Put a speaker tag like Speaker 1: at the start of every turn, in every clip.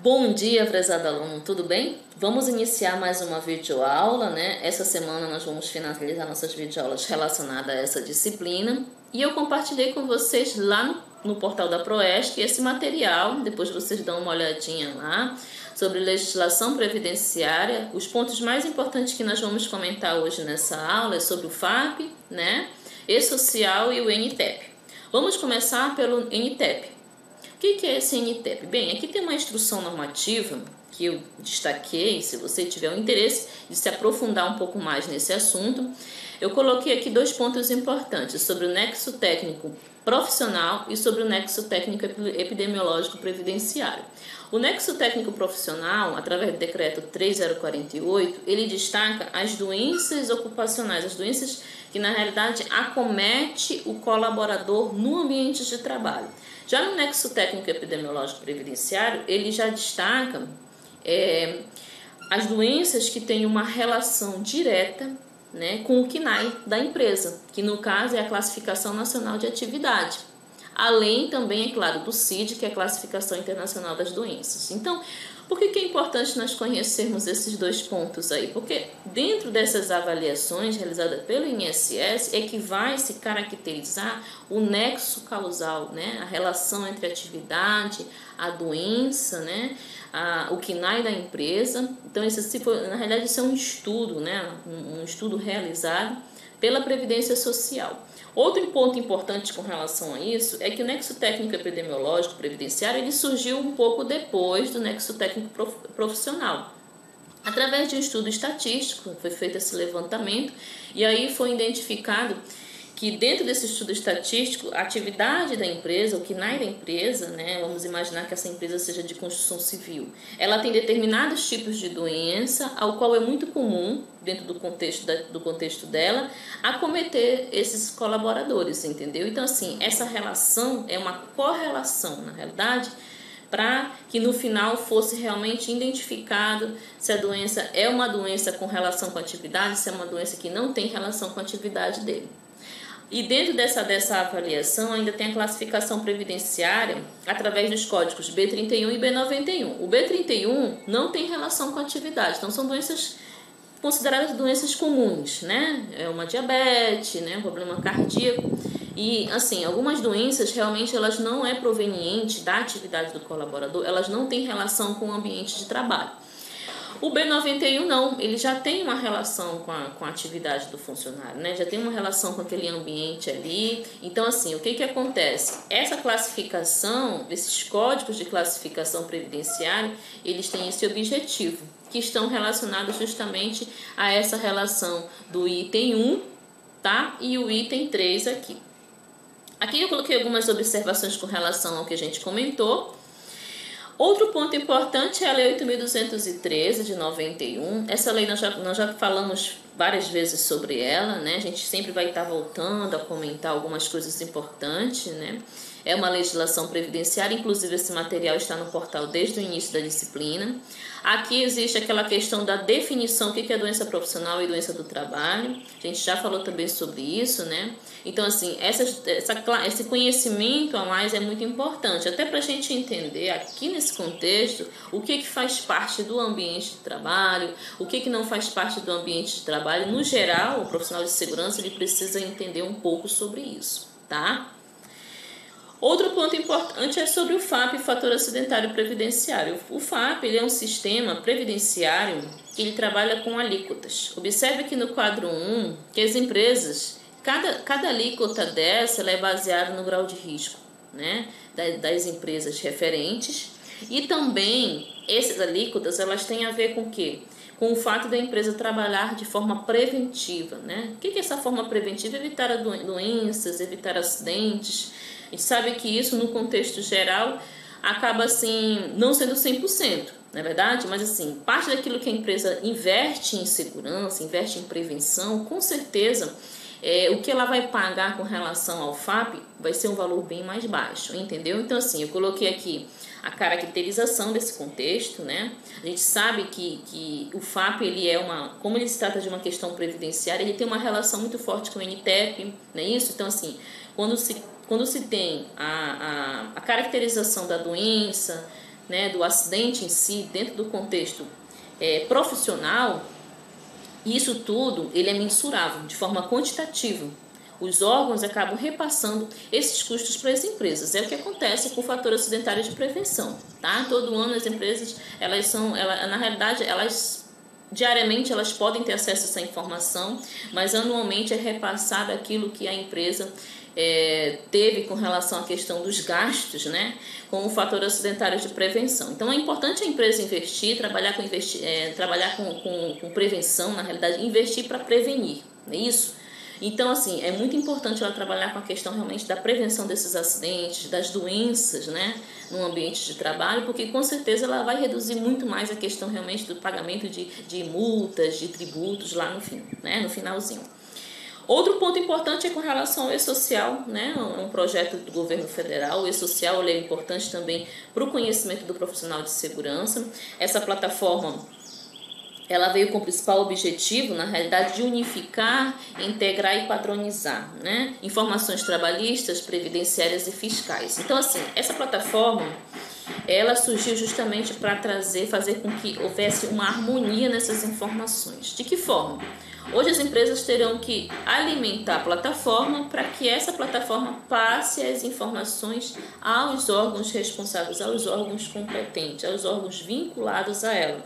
Speaker 1: Bom dia, prezado aluno, tudo bem? Vamos iniciar mais uma videoaula, né? Essa semana nós vamos finalizar nossas videoaulas relacionadas a essa disciplina e eu compartilhei com vocês lá no portal da Proesc esse material, depois vocês dão uma olhadinha lá, sobre legislação previdenciária. Os pontos mais importantes que nós vamos comentar hoje nessa aula é sobre o FAP, né? E-Social e o NTEP. Vamos começar pelo NTEP. O que é esse NTEP? Bem, aqui tem uma instrução normativa que eu destaquei, se você tiver o interesse de se aprofundar um pouco mais nesse assunto. Eu coloquei aqui dois pontos importantes, sobre o nexo técnico profissional e sobre o nexo técnico epidemiológico previdenciário. O nexo técnico profissional, através do decreto 3048, ele destaca as doenças ocupacionais, as doenças que na realidade acomete o colaborador no ambiente de trabalho. Já no nexo técnico epidemiológico previdenciário, ele já destaca as doenças que têm uma relação direta, né, com o CNAE da empresa, que no caso é a Classificação Nacional de Atividade. Além também, é claro, do CID, que é a Classificação Internacional das Doenças. Então, por que é importante nós conhecermos esses dois pontos aí? Porque dentro dessas avaliações realizadas pelo INSS é que vai se caracterizar o nexo causal, né? A relação entre a atividade, a doença, né? O CNAE da empresa. Então, na realidade, isso é um estudo, né? Um estudo realizado pela Previdência Social. Outro ponto importante com relação a isso é que o nexo técnico epidemiológico previdenciário ele surgiu um pouco depois do nexo técnico profissional. Através de um estudo estatístico, foi feito esse levantamento e aí foi identificado que dentro desse estudo estatístico, a atividade da empresa, o CNAE da empresa, né, vamos imaginar que essa empresa seja de construção civil, ela tem determinados tipos de doença, ao qual é muito comum, dentro do contexto dela, acometer esses colaboradores, entendeu? Então, assim, essa relação é uma correlação, na realidade, para que no final fosse realmente identificado se a doença é uma doença com relação com a atividade, se é uma doença que não tem relação com a atividade dele. E dentro dessa avaliação ainda tem a classificação previdenciária através dos códigos B31 e B91. O B31 não tem relação com a atividade, então são doenças consideradas doenças comuns, né? É uma diabetes, né? Um problema cardíaco. E, assim, algumas doenças realmente elas não é proveniente da atividade do colaborador, elas não têm relação com o ambiente de trabalho. O B91 não, ele já tem uma relação com a atividade do funcionário, né? Já tem uma relação com aquele ambiente ali. Então, assim, o que acontece? Essa classificação, esses códigos de classificação previdenciária, eles têm esse objetivo, que estão relacionados justamente a essa relação do item 1, tá? E o item 3 aqui. Aqui eu coloquei algumas observações com relação ao que a gente comentou. Outro ponto importante é a Lei 8.213 de 91. Essa lei nós já falamos várias vezes sobre ela, né? A gente sempre vai estar voltando a comentar algumas coisas importantes, né? É uma legislação previdenciária, inclusive esse material está no portal desde o início da disciplina. Aqui existe aquela questão da definição, o que é doença profissional e doença do trabalho. A gente já falou também sobre isso, né? Então, assim, esse conhecimento a mais é muito importante, até para a gente entender aqui nesse contexto o que faz parte do ambiente de trabalho, o que não faz parte do ambiente de trabalho. No geral, o profissional de segurança ele precisa entender um pouco sobre isso, tá? Outro ponto importante é sobre o FAP, Fator Acidentário Previdenciário. O FAP ele é um sistema previdenciário que ele trabalha com alíquotas. Observe que no quadro 1, que as empresas, cada alíquota dessa ela é baseada no grau de risco, né, das empresas referentes. E também essas alíquotas elas têm a ver com o quê? Com o fato da empresa trabalhar de forma preventiva, né? O que é essa forma preventiva? Evitar doenças, evitar acidentes. A gente sabe que isso, no contexto geral, acaba assim, não sendo 100%, não é verdade? Mas assim, parte daquilo que a empresa investe em segurança, investe em prevenção, com certeza, o que ela vai pagar com relação ao FAP vai ser um valor bem mais baixo, entendeu? Então assim, eu coloquei aqui a caracterização desse contexto, né? A gente sabe que o FAP, como ele se trata de uma questão previdenciária, ele tem uma relação muito forte com o NTEP, não é isso? Então assim, quando se tem a caracterização da doença, né, do acidente em si, dentro do contexto profissional, isso tudo ele é mensurável de forma quantitativa. Os órgãos acabam repassando esses custos para as empresas. É o que acontece com o fator acidentário de prevenção, tá? Todo ano as empresas, na realidade, diariamente elas podem ter acesso a essa informação, mas anualmente é repassado aquilo que a empresa teve com relação à questão dos gastos, né, com o fator acidentário de prevenção. Então é importante a empresa investir, trabalhar com prevenção, na realidade, investir para prevenir, não é isso? Então, assim, é muito importante ela trabalhar com a questão realmente da prevenção desses acidentes, das doenças, né, no ambiente de trabalho, porque com certeza ela vai reduzir muito mais a questão realmente do pagamento de multas, de tributos lá no fim, né, no finalzinho. Outro ponto importante é com relação ao E-Social, né? É um projeto do governo federal. O E-Social é importante também para o conhecimento do profissional de segurança. Essa plataforma ela veio com o principal objetivo, na realidade, de unificar, integrar e padronizar, né, informações trabalhistas, previdenciárias e fiscais. Então, assim, essa plataforma ela surgiu justamente para fazer com que houvesse uma harmonia nessas informações. De que forma? Hoje as empresas terão que alimentar a plataforma para que essa plataforma passe as informações aos órgãos responsáveis, aos órgãos competentes, aos órgãos vinculados a ela,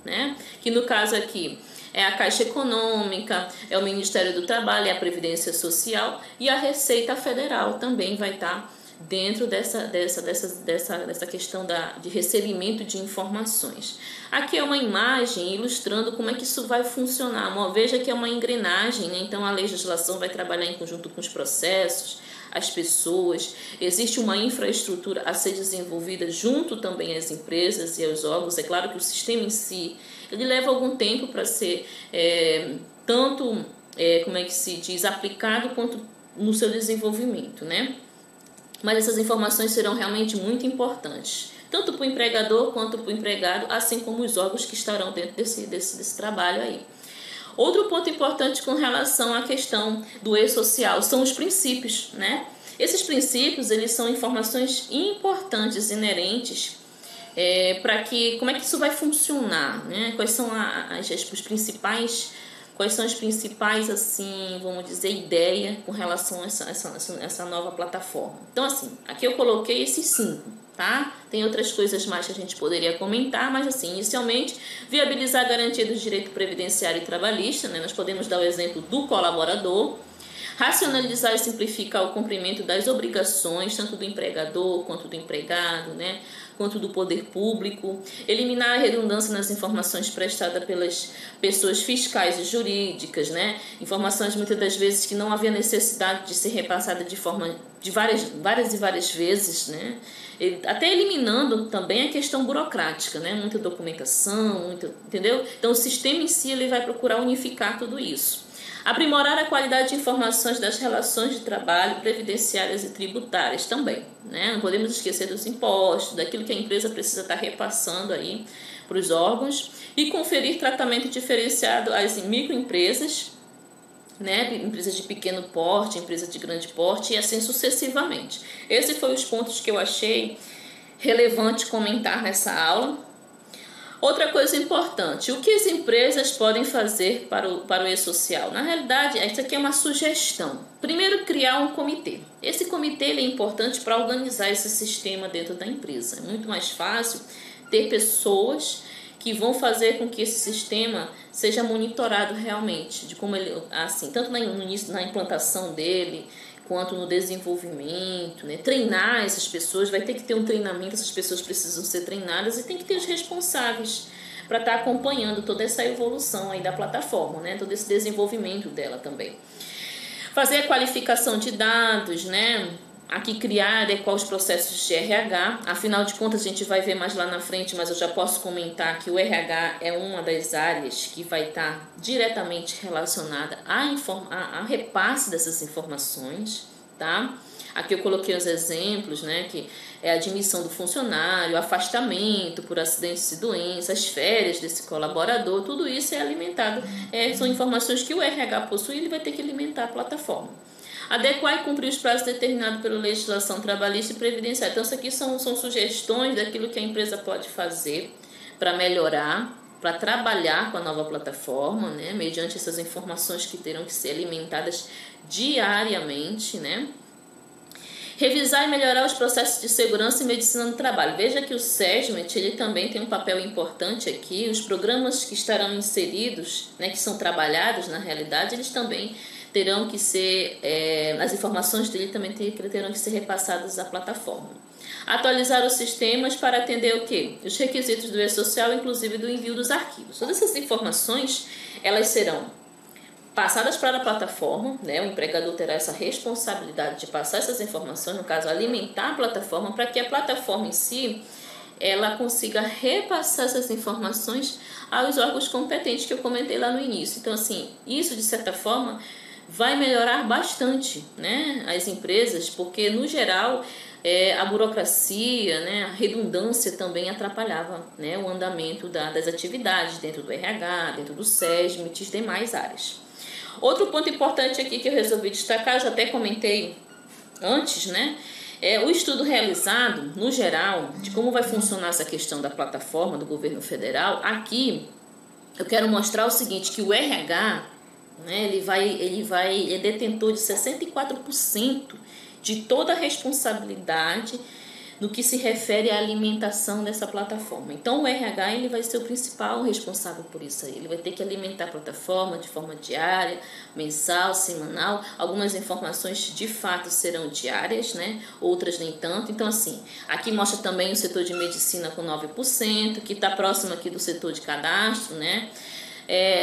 Speaker 1: né? Que no caso aqui é a Caixa Econômica, é o Ministério do Trabalho, é a Previdência Social e a Receita Federal também vai estar dentro dessa questão de recebimento de informações. Aqui é uma imagem ilustrando como é que isso vai funcionar. Veja que é uma engrenagem, né? Então a legislação vai trabalhar em conjunto com os processos, as pessoas, existe uma infraestrutura a ser desenvolvida junto também às empresas e aos órgãos. É claro que o sistema em si, ele leva algum tempo para ser aplicado quanto no seu desenvolvimento, né? Mas essas informações serão realmente muito importantes, tanto para o empregador quanto para o empregado, assim como os órgãos que estarão dentro desse trabalho aí. Outro ponto importante com relação à questão do E-Social são os princípios, né? Esses princípios, eles são informações importantes, inerentes, para que, como é que isso vai funcionar, né? Quais são as principais, assim, vamos dizer, ideia com relação a essa nova plataforma. Então, assim, aqui eu coloquei esses 5, tá? Tem outras coisas mais que a gente poderia comentar, mas, assim, inicialmente, viabilizar a garantia do direito previdenciário e trabalhista, né? Nós podemos dar o exemplo do colaborador, racionalizar e simplificar o cumprimento das obrigações, tanto do empregador quanto do empregado, né? Quanto do poder público, eliminar a redundância nas informações prestadas pelas pessoas fiscais e jurídicas, né? Informações muitas das vezes que não havia necessidade de ser repassada de várias vezes, né? Até eliminando também a questão burocrática, né? Muita documentação, entendeu? Então o sistema em si ele vai procurar unificar tudo isso. Aprimorar a qualidade de informações das relações de trabalho, previdenciárias e tributárias também, né? Não podemos esquecer dos impostos, daquilo que a empresa precisa estar repassando aí para os órgãos e conferir tratamento diferenciado às microempresas, né? Empresas de pequeno porte, empresas de grande porte e assim sucessivamente. Esses foram os pontos que eu achei relevante comentar nessa aula. Outra coisa importante, o que as empresas podem fazer para o E-Social? Na realidade, isso aqui é uma sugestão. Primeiro, criar um comitê. Esse comitê ele é importante para organizar esse sistema dentro da empresa. É muito mais fácil ter pessoas que vão fazer com que esse sistema seja monitorado realmente, de como ele, assim, tanto no início, na implantação dele, quanto no desenvolvimento, né? Treinar essas pessoas, vai ter que ter um treinamento, essas pessoas precisam ser treinadas e tem que ter os responsáveis para estar acompanhando toda essa evolução aí da plataforma, né? Todo esse desenvolvimento dela também. Fazer a qualificação de dados, né? Aqui criar, adequar os processos de RH, afinal de contas a gente vai ver mais lá na frente, mas eu já posso comentar que o RH é uma das áreas que vai estar diretamente relacionada a repasse dessas informações, tá? Aqui eu coloquei os exemplos, né, que é a admissão do funcionário, afastamento por acidentes e doenças, as férias desse colaborador, tudo isso é alimentado, são informações que o RH possui e ele vai ter que alimentar a plataforma. Adequar e cumprir os prazos determinados pela legislação trabalhista e previdenciária. Então, isso aqui são sugestões daquilo que a empresa pode fazer para melhorar, para trabalhar com a nova plataforma, né? Mediante essas informações que terão que ser alimentadas diariamente, né? Revisar e melhorar os processos de segurança e medicina do trabalho. Veja que o SESMIT, ele também tem um papel importante aqui. Os programas que estarão inseridos, né, que são trabalhados na realidade, eles também terão que ser, as informações dele também terão que ser repassadas à plataforma. Atualizar os sistemas para atender o quê? Os requisitos do e-social, inclusive do envio dos arquivos. Todas essas informações, elas serão passadas para a plataforma, né? O empregador terá essa responsabilidade de passar essas informações, no caso, alimentar a plataforma, para que a plataforma em si, ela consiga repassar essas informações aos órgãos competentes que eu comentei lá no início. Então, assim, isso de certa forma vai melhorar bastante, né, as empresas, porque no geral a burocracia, né, a redundância também atrapalhava, né, o andamento das atividades dentro do RH, dentro do SESMIT e demais áreas. Outro ponto importante aqui que eu resolvi destacar, eu já até comentei antes, né? O estudo realizado, no geral, de como vai funcionar essa questão da plataforma do governo federal. Aqui eu quero mostrar o seguinte, que o RH, né, ele é detentor de 64% de toda a responsabilidade no que se refere à alimentação dessa plataforma. Então o RH, ele vai ser o principal responsável por isso aí. Ele vai ter que alimentar a plataforma de forma diária, mensal, semanal. Algumas informações de fato serão diárias, né? Outras nem tanto. Então, assim, aqui mostra também o setor de medicina com 9%, que está próximo aqui do setor de cadastro, né?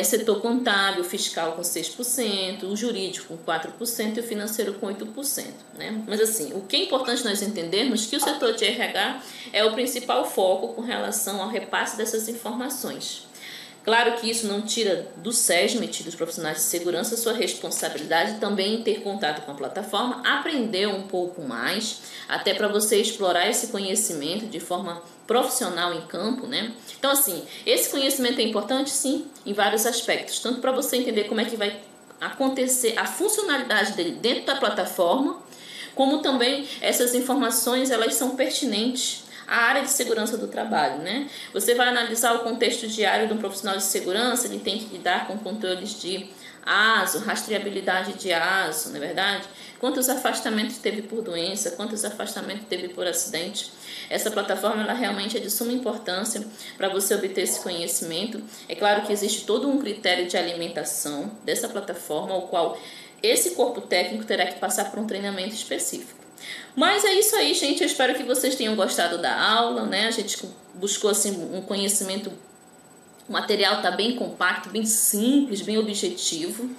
Speaker 1: Setor contábil, fiscal com 6%, o jurídico com 4% e o financeiro com 8%. Né? Mas assim, o que é importante nós entendermos é que o setor de RH é o principal foco com relação ao repasse dessas informações. Claro que isso não tira do SESMIT, dos profissionais de segurança, sua responsabilidade também em ter contato com a plataforma, aprender um pouco mais, até para você explorar esse conhecimento de forma profissional em campo, né? Então, assim, esse conhecimento é importante, sim, em vários aspectos, tanto para você entender como é que vai acontecer a funcionalidade dele dentro da plataforma, como também essas informações, elas são pertinentes à área de segurança do trabalho, né? Você vai analisar o contexto diário de um profissional de segurança, ele tem que lidar com controles de ASO, rastreabilidade de ASO, não é verdade? Quantos afastamentos teve por doença, quantos afastamentos teve por acidente. Essa plataforma, ela realmente é de suma importância para você obter esse conhecimento. É claro que existe todo um critério de alimentação dessa plataforma, ao qual esse corpo técnico terá que passar por um treinamento específico. Mas é isso aí, gente. Eu espero que vocês tenham gostado da aula, né? A gente buscou assim um conhecimento. O material está bem compacto, bem simples, bem objetivo.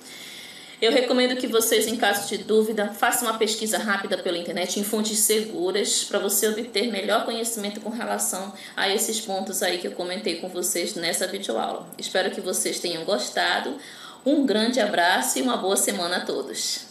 Speaker 1: Eu recomendo que vocês, em caso de dúvida, façam uma pesquisa rápida pela internet em fontes seguras para você obter melhor conhecimento com relação a esses pontos aí que eu comentei com vocês nessa videoaula. Espero que vocês tenham gostado. Um grande abraço e uma boa semana a todos.